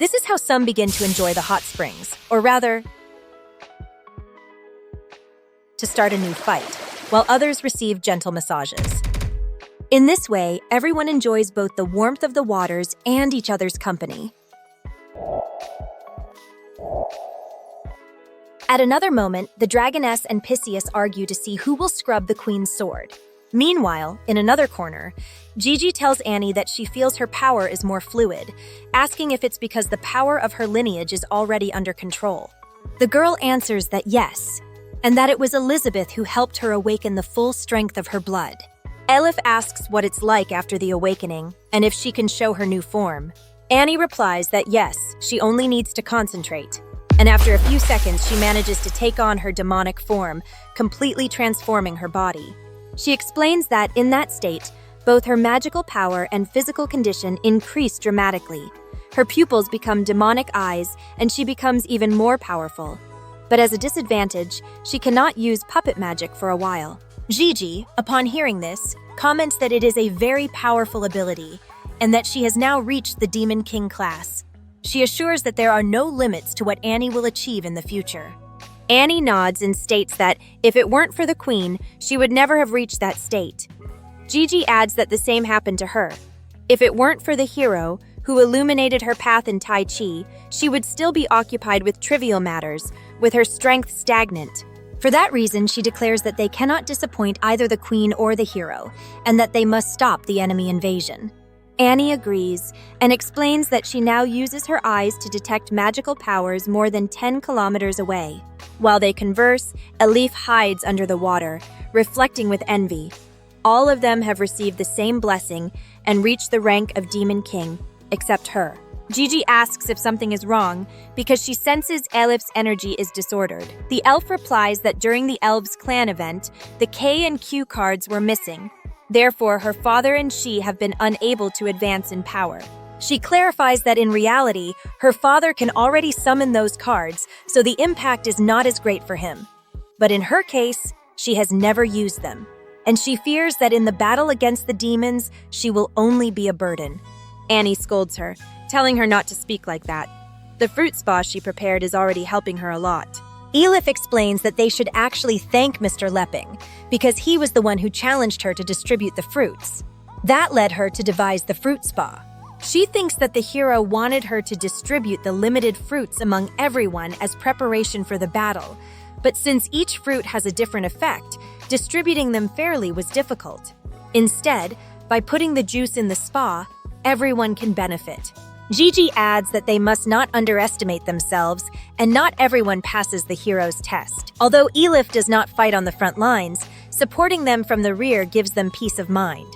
This is how some begin to enjoy the hot springs, or rather, to start a new fight, while others receive gentle massages. In this way, everyone enjoys both the warmth of the waters and each other's company. At another moment, the dragoness and Pisceus argue to see who will scrub the queen's sword. Meanwhile, in another corner, Gigi tells Annie that she feels her power is more fluid, asking if it's because the power of her lineage is already under control. The girl answers that yes, and that it was Elizabeth who helped her awaken the full strength of her blood. Elif asks what it's like after the awakening, and if she can show her new form. Annie replies that yes, she only needs to concentrate. And after a few seconds, she manages to take on her demonic form, completely transforming her body. She explains that, in that state, both her magical power and physical condition increase dramatically. Her pupils become demonic eyes, and she becomes even more powerful. But as a disadvantage, she cannot use puppet magic for a while. Gigi, upon hearing this, comments that it is a very powerful ability, and that she has now reached the Demon King class. She assures that there are no limits to what Annie will achieve in the future. Annie nods and states that if it weren't for the queen, she would never have reached that state. Gigi adds that the same happened to her. If it weren't for the hero, who illuminated her path in Tai Chi, she would still be occupied with trivial matters, with her strength stagnant. For that reason, she declares that they cannot disappoint either the queen or the hero, and that they must stop the enemy invasion. Annie agrees and explains that she now uses her eyes to detect magical powers more than 10 kilometers away. While they converse, Elif hides under the water, reflecting with envy. All of them have received the same blessing and reached the rank of Demon King, except her. Gigi asks if something is wrong because she senses Elif's energy is disordered. The elf replies that during the elves' clan event, the K and Q cards were missing. Therefore, her father and she have been unable to advance in power. She clarifies that in reality, her father can already summon those cards, so the impact is not as great for him. But in her case, she has never used them, and she fears that in the battle against the demons, she will only be a burden. Annie scolds her, telling her not to speak like that. The fruit spa she prepared is already helping her a lot. Elif explains that they should actually thank Mr. Lepping, because he was the one who challenged her to distribute the fruits. That led her to devise the fruit spa. She thinks that the hero wanted her to distribute the limited fruits among everyone as preparation for the battle, but since each fruit has a different effect, distributing them fairly was difficult. Instead, by putting the juice in the spa, everyone can benefit. Gigi adds that they must not underestimate themselves, and not everyone passes the hero's test. Although Elif does not fight on the front lines, supporting them from the rear gives them peace of mind.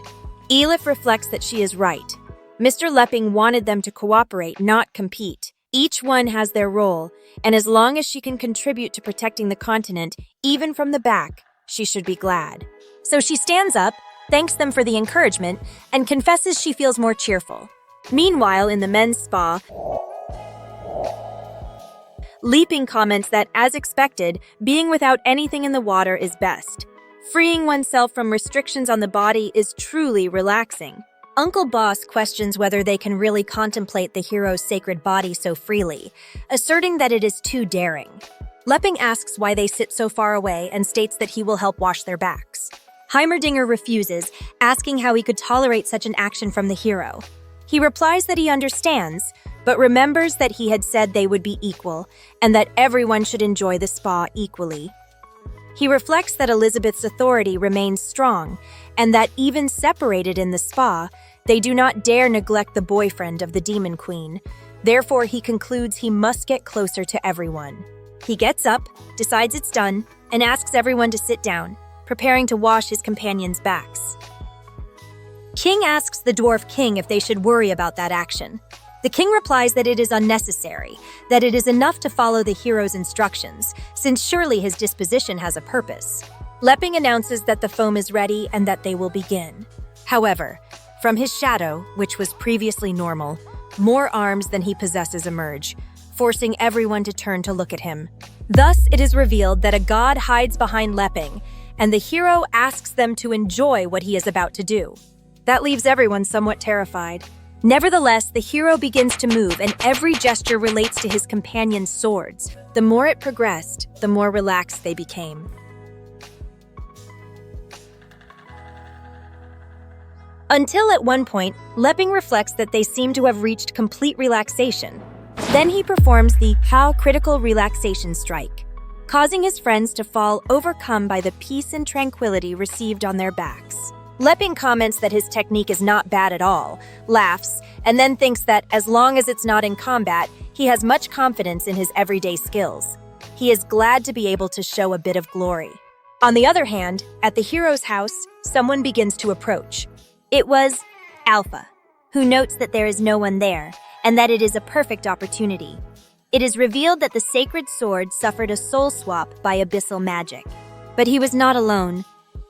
Elif reflects that she is right. Mr. Lepping wanted them to cooperate, not compete. Each one has their role, and as long as she can contribute to protecting the continent, even from the back, she should be glad. So she stands up, thanks them for the encouragement, and confesses she feels more cheerful. Meanwhile, in the men's spa, Leaping comments that, as expected, being without anything in the water is best. Freeing oneself from restrictions on the body is truly relaxing. Uncle Boss questions whether they can really contemplate the hero's sacred body so freely, asserting that it is too daring. Lepping asks why they sit so far away and states that he will help wash their backs. Heimerdinger refuses, asking how he could tolerate such an action from the hero. He replies that he understands, but remembers that he had said they would be equal, and that everyone should enjoy the spa equally. He reflects that Elizabeth's authority remains strong, and that even separated in the spa, they do not dare neglect the boyfriend of the Demon Queen. Therefore, he concludes he must get closer to everyone. He gets up, decides it's done, and asks everyone to sit down, preparing to wash his companions' backs. King asks the Dwarf King if they should worry about that action. The king replies that it is unnecessary, that it is enough to follow the hero's instructions, since surely his disposition has a purpose. Lepping announces that the foam is ready and that they will begin. However, from his shadow, which was previously normal, more arms than he possesses emerge, forcing everyone to turn to look at him. Thus, it is revealed that a god hides behind Lepping, and the hero asks them to enjoy what he is about to do. That leaves everyone somewhat terrified. Nevertheless, the hero begins to move, and every gesture relates to his companion's swords. The more it progressed, the more relaxed they became. Until at one point, Leping reflects that they seem to have reached complete relaxation. Then he performs the How critical relaxation strike, causing his friends to fall overcome by the peace and tranquility received on their backs. Leping comments that his technique is not bad at all, laughs, and then thinks that as long as it's not in combat, he has much confidence in his everyday skills. He is glad to be able to show a bit of glory. On the other hand, at the hero's house, someone begins to approach. It was Alpha, who notes that there is no one there, and that it is a perfect opportunity. It is revealed that the sacred sword suffered a soul swap by abyssal magic. But he was not alone.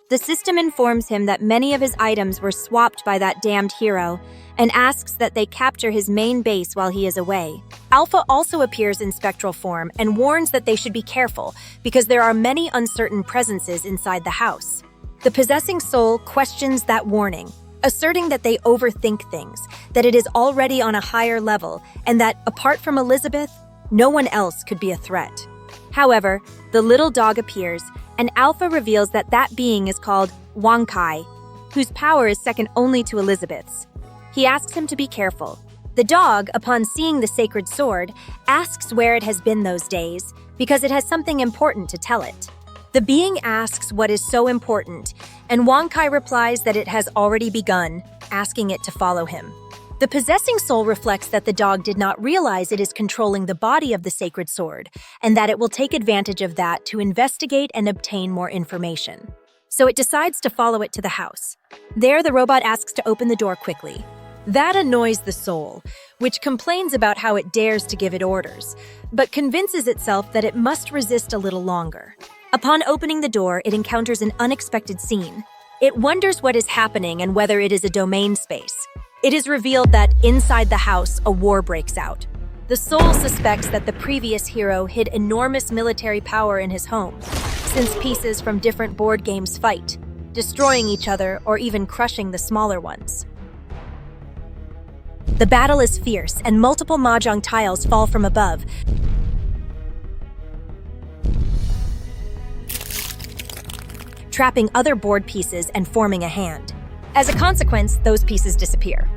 The system informs him that many of his items were swapped by that damned hero, and asks that they capture his main base while he is away. Alpha also appears in spectral form and warns that they should be careful because there are many uncertain presences inside the house. The possessing soul questions that warning, asserting that they overthink things, that it is already on a higher level, and that, apart from Elizabeth, no one else could be a threat. However, the little dog appears, and Alpha reveals that that being is called Wankai, whose power is second only to Elizabeth's. He asks him to be careful. The dog, upon seeing the sacred sword, asks where it has been those days, because it has something important to tell it. The being asks what is so important, and Wankai replies that it has already begun, asking it to follow him. The possessing soul reflects that the dog did not realize it is controlling the body of the sacred sword, and that it will take advantage of that to investigate and obtain more information. So it decides to follow it to the house. There, the robot asks to open the door quickly. That annoys the soul, which complains about how it dares to give it orders, but convinces itself that it must resist a little longer. Upon opening the door, it encounters an unexpected scene. It wonders what is happening and whether it is a domain space. It is revealed that inside the house, a war breaks out. The soul suspects that the previous hero hid enormous military power in his home, since pieces from different board games fight, destroying each other or even crushing the smaller ones. The battle is fierce, and multiple mahjong tiles fall from above, trapping other board pieces and forming a hand. As a consequence, those pieces disappear.